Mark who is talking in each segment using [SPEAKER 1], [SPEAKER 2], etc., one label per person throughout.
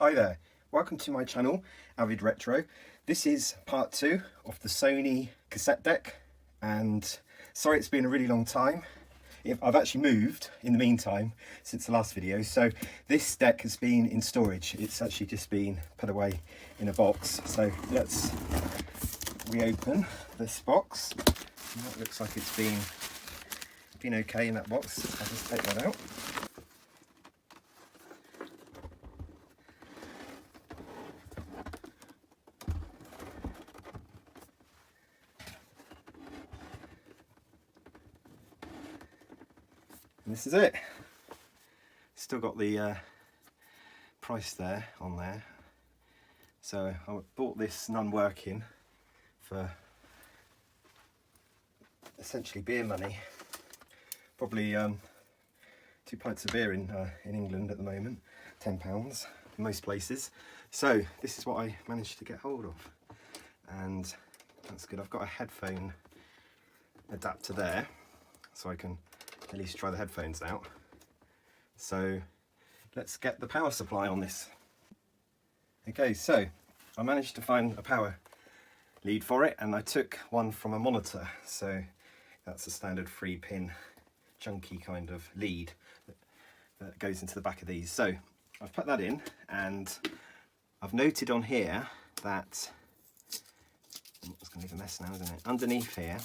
[SPEAKER 1] Hi there, welcome to my channel, Avid Retro. This is part 2 of the Sony cassette deck, and sorry it's been a really long time. I've actually moved in the meantime since the last video, so this deck has been in storage. It's actually just been put away in a box. So let's reopen this box. That looks like it's been okay in that box. I'll just take that out. And this is it. Still got the price there on there. So I bought this non-working for essentially beer money. Probably 2 pints of beer in England at the moment, £10 in most places. So this is what I managed to get hold of, and that's good. I've got a headphone adapter there, so I can at least try the headphones out. So let's get the power supply on this. Okay, so I managed to find a power lead for it, and I took one from a monitor. So that's a standard 3-pin chunky kind of lead that goes into the back of these. So I've put that in, and I've noted on here that it's going to leave a mess now, isn't it? Underneath here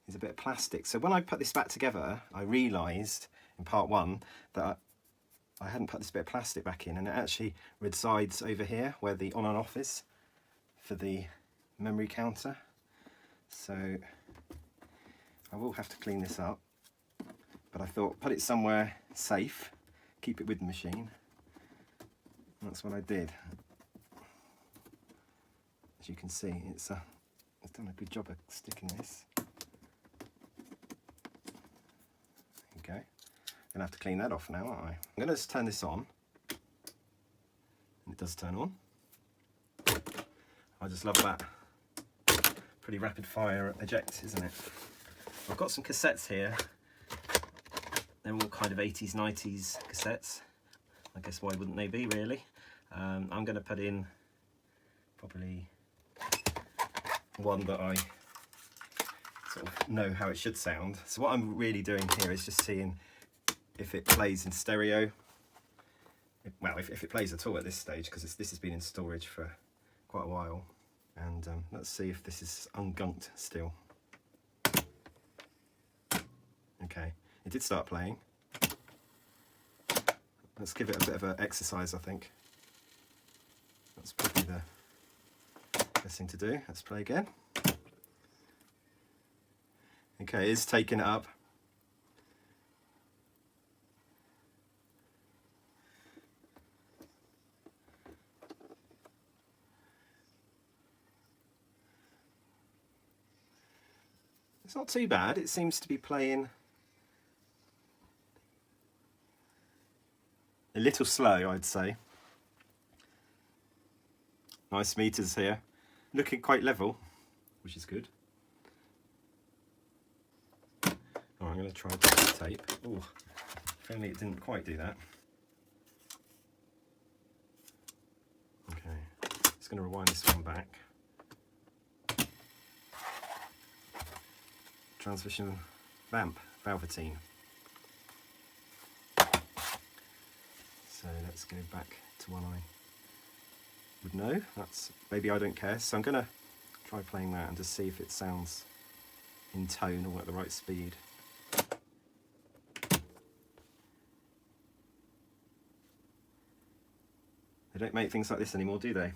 [SPEAKER 1] is a bit of plastic. So when I put this back together, I realised in part 1 that I hadn't put this bit of plastic back in, and it actually resides over here where the on and off is for the memory counter. So I will have to clean this up, but I thought put it somewhere safe, keep it with the machine. And that's what I did. As you can see, it's done a good job of sticking this. Okay, gonna have to clean that off now, aren't I? I'm gonna just turn this on, and it does turn on. I just love that. Pretty rapid fire eject, isn't it? I've got some cassettes here. They're all kind of 80s, 90s cassettes. I guess why wouldn't they be, really? I'm gonna put in probably one that I sort of know how it should sound. So what I'm really doing here is just seeing if it plays in stereo. Well, if it plays at all at this stage, because this has been in storage for quite a while. And let's see if this is ungunked still. Okay, it did start playing. Let's give it a bit of an exercise, I think. That's probably the best thing to do. Let's play again. Okay, it's taking it up. It's not too bad. It seems to be playing a little slow, I'd say. Nice meters here. Looking quite level, which is good. Oh, I'm going to try the tape. Oh, if only it didn't quite do that. Okay, just going to rewind this one back. Transmission vamp, Velveteen. So let's go back to one I would know. That's Maybe I Don't Care. So I'm going to try playing that and just see if it sounds in tone or at the right speed. They don't make things like this anymore, do they?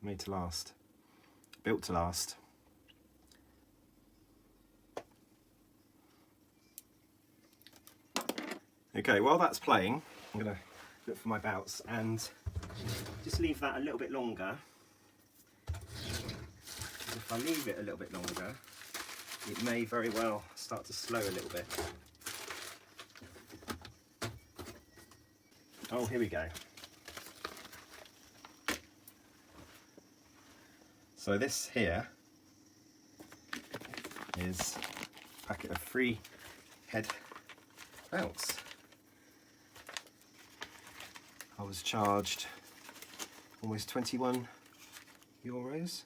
[SPEAKER 1] Made to last. Built to last. Okay, while that's playing, I'm going to look for my bouts and just leave that a little bit longer. If I leave it a little bit longer, it may very well start to slow a little bit. Oh, here we go. So this here is a packet of 3 head belts. I was charged almost 21 euros.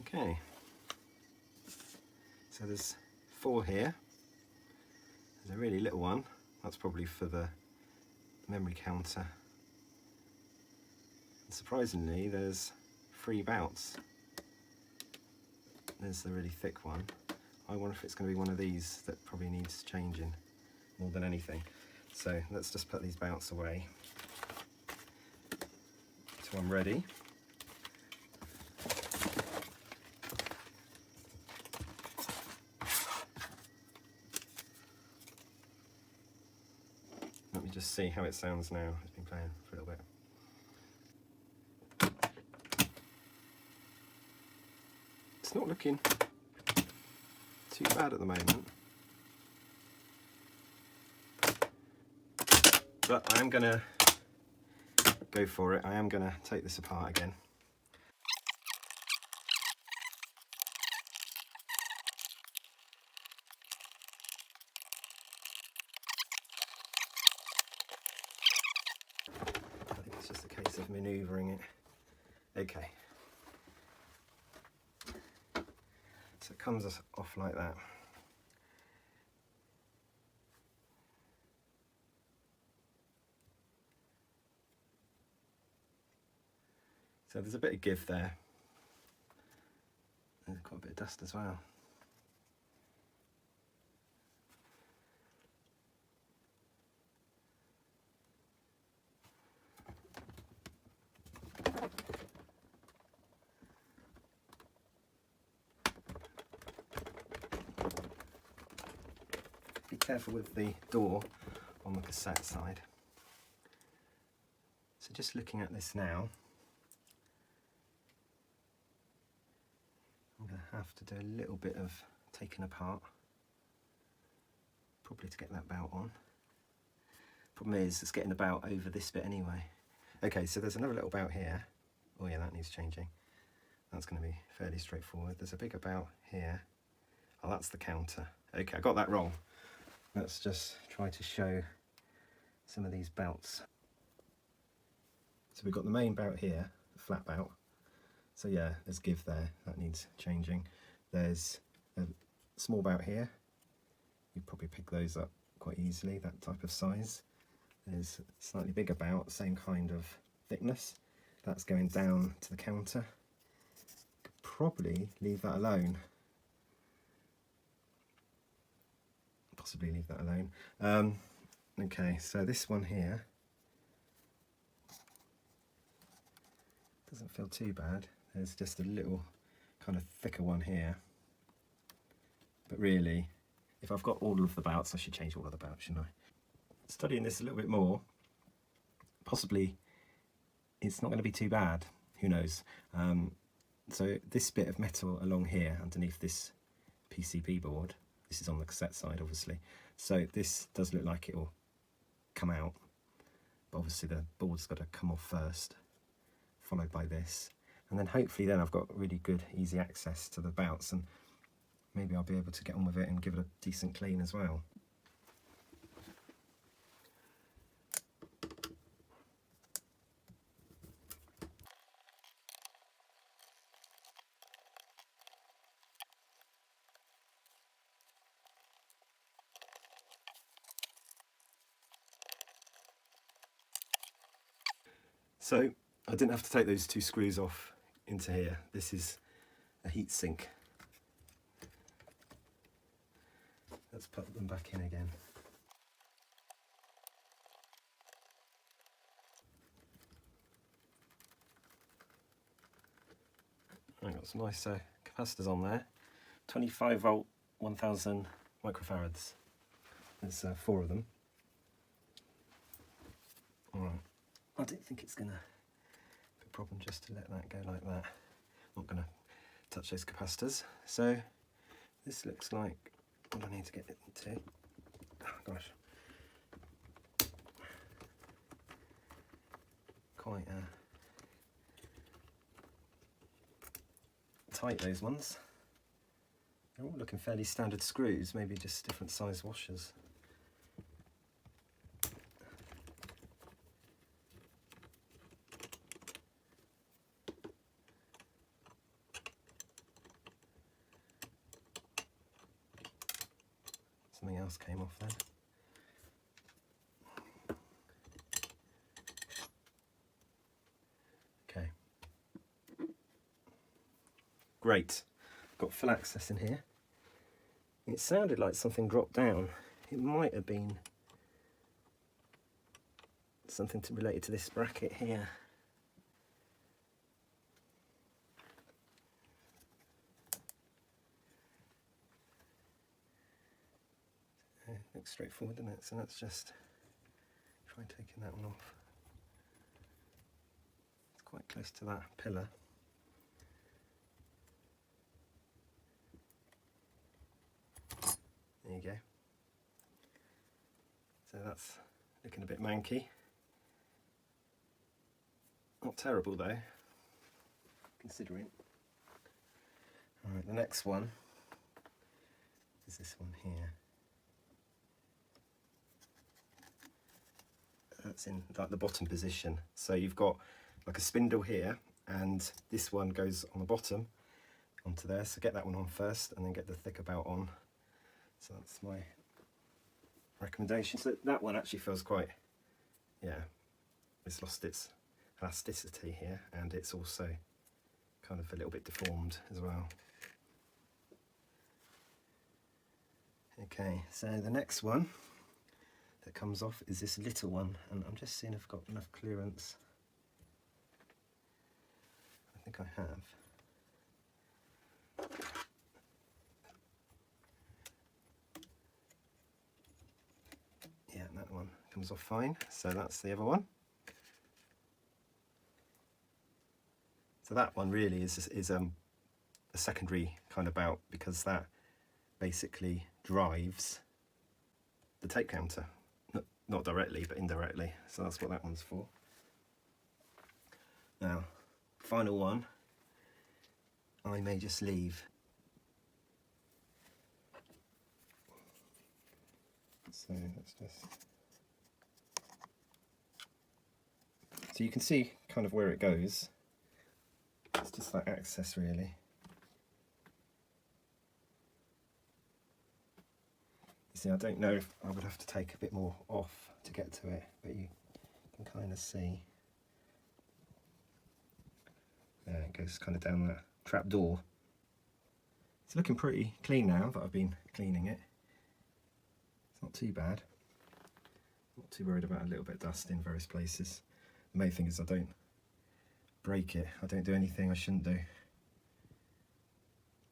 [SPEAKER 1] Okay, so there's 4 here. There's a really little one, that's probably for the memory counter. And surprisingly, there's 3 bouts. There's the really thick one. I wonder if it's going to be one of these that probably needs changing more than anything. So let's just put these bouts away till I'm ready. Let me just see how it sounds now. It's been playing for a little bit. It's not looking too bad at the moment, but I am going to go for it. I am going to take this apart again. I think it's just a case of manoeuvring it. Okay. So it comes off like that. So there's a bit of give there. There's quite a bit of dust as well. Be careful with the door on the cassette side. So just looking at this now, I'm going to have to do a little bit of taking apart, probably to get that bout on. Problem is, it's getting the bout over this bit anyway. Okay, so there's another little bout here. Oh yeah, that needs changing. That's going to be fairly straightforward. There's a bigger bout here. Oh, that's the counter. Okay, I got that wrong. Let's just try to show some of these bouts. So we've got the main bout here, the flat bout. So yeah, there's give there, that needs changing. There's a small bout here. You'd probably pick those up quite easily, that type of size. There's a slightly bigger bout, same kind of thickness. That's going down to the counter. Could probably leave that alone. Possibly leave that alone. Okay, so this one here doesn't feel too bad. There's just a little kind of thicker one here. But really, if I've got all of the bouts, I should change all of the bouts, shouldn't I? Studying this a little bit more, possibly it's not going to be too bad. Who knows? So this bit of metal along here, underneath this PCB board, this is on the cassette side, obviously. So this does look like it will come out, but obviously the board's got to come off first, followed by this. And then hopefully then I've got really good, easy access to the bouts, and maybe I'll be able to get on with it and give it a decent clean as well. So I didn't have to take those 2 screws off into here. This is a heat sink. Let's put them back in again. I've got some nice capacitors on there. 25 volt, 1000 microfarads. There's 4 of them. Alright, I don't think it's going to be a problem just to let that go like that. Not going to touch those capacitors. So this looks like what I need to get it into. Oh gosh. Quite tight, those ones. They're all looking fairly standard screws, maybe just different size washers. just came off then. Okay. Great. Got full access in here. It sounded like something dropped down. It might have been something related to this bracket here. Looks straightforward, doesn't it? So let's just try taking that one off. It's quite close to that pillar. There you go. So that's looking a bit manky. Not terrible though, considering. Alright, the next one is this one here. That's in like the bottom position. So you've got like a spindle here, and this one goes on the bottom onto there. So get that one on first, and then get the thicker belt on. So that's my recommendation. So that one actually feels quite, yeah, it's lost its elasticity here, and it's also kind of a little bit deformed as well. Okay, so the next one that comes off is this little one, and I'm just seeing if I've got enough clearance. I think I have. Yeah, that one comes off fine. So that's the other one. So that one really is a secondary kind of belt, because that basically drives the tape counter. Not directly, but indirectly. So that's what that one's for. Now, final one, I may just leave. So let's just... So you can see kind of where it goes. It's just that access really. You see, I don't know if I would have to take a bit more off to get to it, but you can kind of see. There, it goes kind of down that trap door. It's looking pretty clean now that I've been cleaning it. It's not too bad. Not too worried about a little bit of dust in various places. The main thing is I don't break it. I don't do anything I shouldn't do.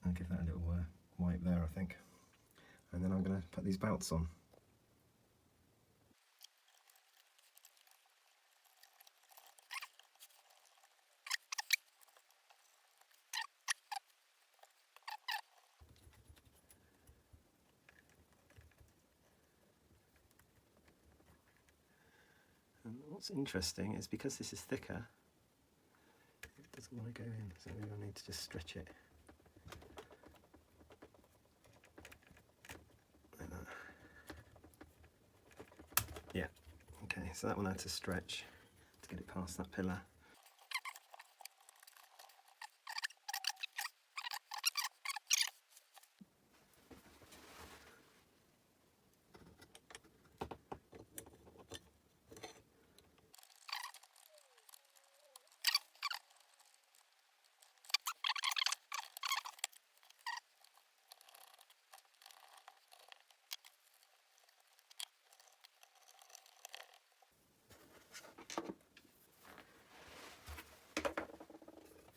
[SPEAKER 1] I'll give that a little wipe there, I think. And then I'm going to put these belts on. And what's interesting is because this is thicker, it doesn't want to go in, so maybe I need to just stretch it. Like that. Yeah, okay, so that one I had to stretch to get it past that pillar.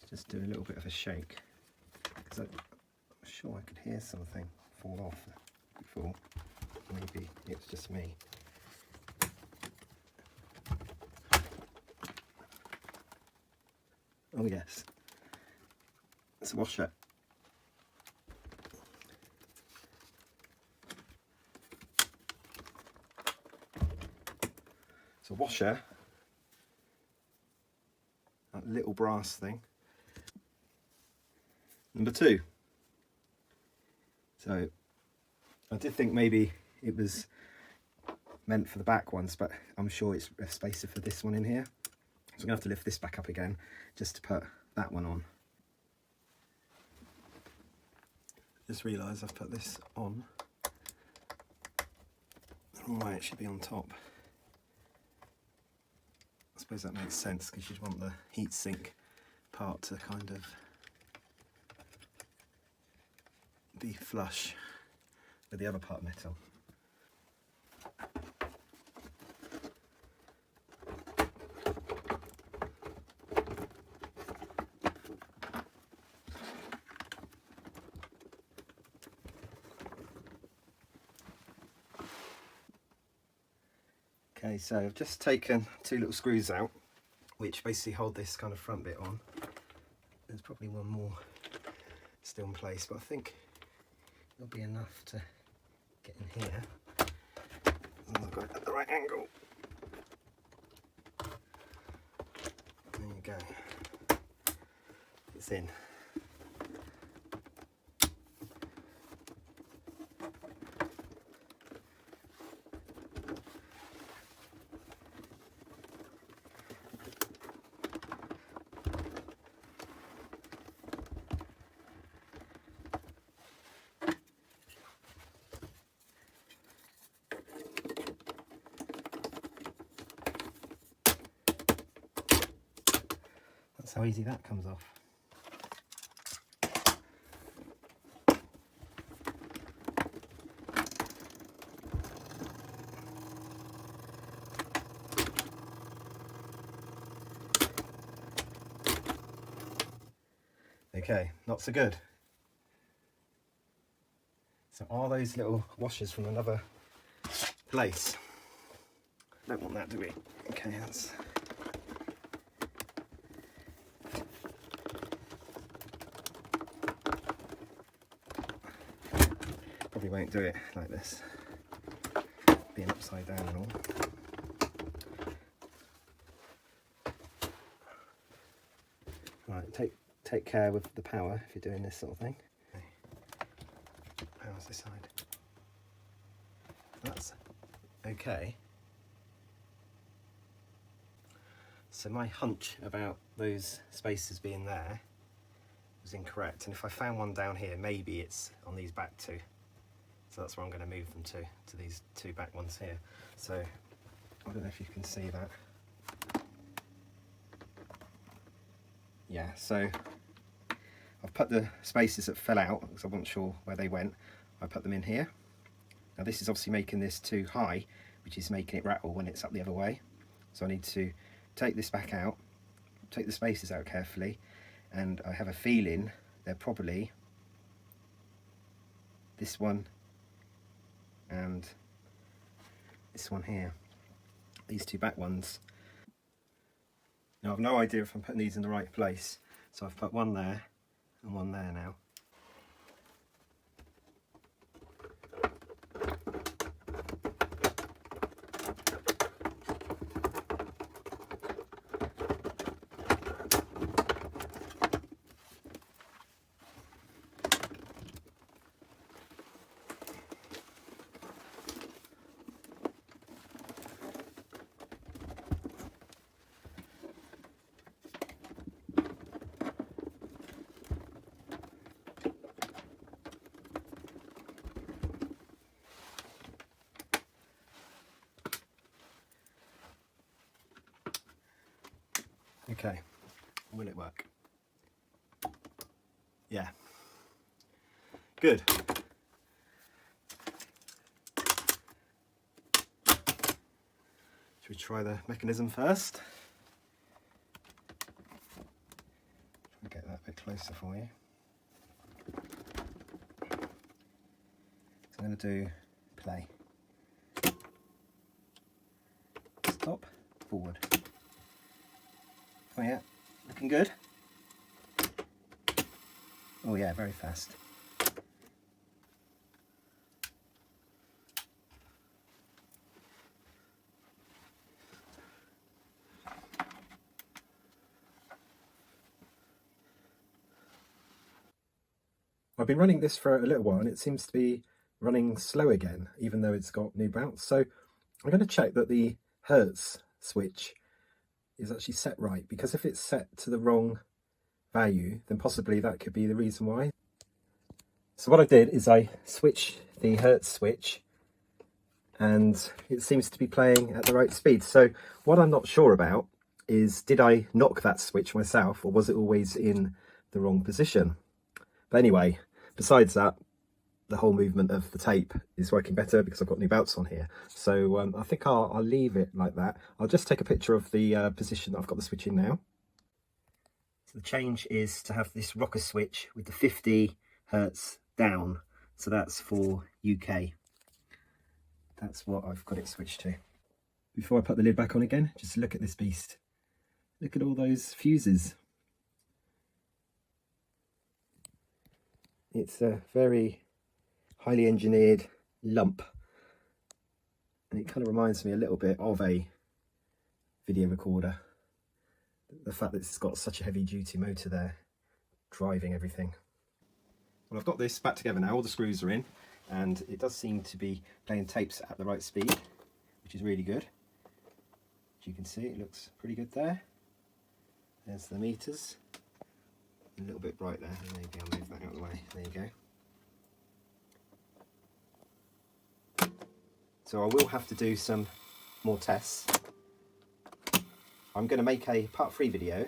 [SPEAKER 1] Just do a little bit of a shake, because I'm sure I could hear something fall off before. Maybe it's just me. Oh yes, it's a washer. It's a washer, that little brass thing. Number 2. So I did think maybe it was meant for the back ones, but I'm sure it's a spacer for this one in here. So I'm gonna have to lift this back up again just to put that one on. Just realised I've put this on the wrong way, it should be on top. I suppose that makes sense because you'd want the heatsink part to kind of be flush with the other part metal. Okay, so I've just taken two little screws out, which basically hold this kind of front bit on. There's probably one more still in place, but I think it'll be enough to get in here. As long as I've got it at the right angle. There you go. It's in. That's how easy that comes off. Okay, not so good. So are those little washers from another place? Don't want that, do we? Okay, that's... Probably won't do it like this, being upside down and all. Right, take care with the power if you're doing this sort of thing. Okay. Power's this side. That's okay. So my hunch about those spaces being there was incorrect, and if I found one down here, maybe it's on these back two. So that's where I'm going to move them to these two back ones here. So I don't know if you can see that. Yeah, so I've put the spaces that fell out because I wasn't sure where they went. I put them in here. Now this is obviously making this too high, which is making it rattle when it's up the other way. So I need to take this back out, take the spaces out carefully, and I have a feeling they're probably this one and this one here, these two back ones. Now I've no idea if I'm putting these in the right place, so I've put one there and one there now. Okay, will it work? Yeah. Good. Should we try the mechanism first? Try and get that a bit closer for you. So I'm going to do play. Stop, forward. Oh yeah, looking good. Oh yeah, very fast. I've been running this for a little while and it seems to be running slow again, even though it's got new bounce. So I'm going to check that the Hertz switch is actually set right, because if it's set to the wrong value, then possibly that could be the reason why. So what I did is I switched the Hertz switch and it seems to be playing at the right speed. So what I'm not sure about is, did I knock that switch myself, or was it always in the wrong position? But anyway, besides that, the whole movement of the tape is working better because I've got new belts on here. So I think I'll leave it like that. I'll just take a picture of the position that I've got the switch in now. So the change is to have this rocker switch with the 50 Hertz down. So that's for UK. That's what I've got it switched to. Before I put the lid back on again, just look at this beast. Look at all those fuses. It's a very highly engineered lump, and it kind of reminds me a little bit of a video recorder. The fact that it's got such a heavy duty motor there driving everything. Well, I've got this back together now, all the screws are in, and it does seem to be playing tapes at the right speed, which is really good. As you can see, it looks pretty good there. There's the meters. A little bit bright there. There you go, I'll move that out of the way. There you go. So I will have to do some more tests. I'm going to make a part 3 video,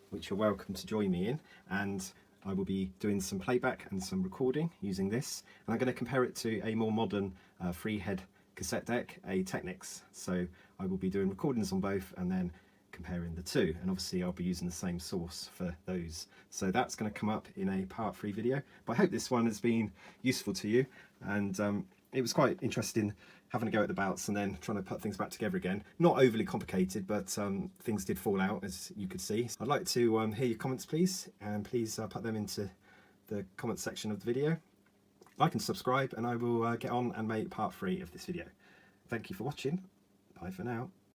[SPEAKER 1] which you're welcome to join me in, and I will be doing some playback and some recording using this, and I'm going to compare it to a more modern 3-head cassette deck, a Technics. So I will be doing recordings on both and then comparing the two, and obviously I'll be using the same source for those. So that's going to come up in a part 3 video, but I hope this one has been useful to you, and it was quite interesting having a go at the belts and then trying to put things back together again. Not overly complicated, but things did fall out, as you could see. I'd like to hear your comments, please, and please put them into the comment section of the video. Like and subscribe, and I will get on and make part 3 of this video. Thank you for watching. Bye for now.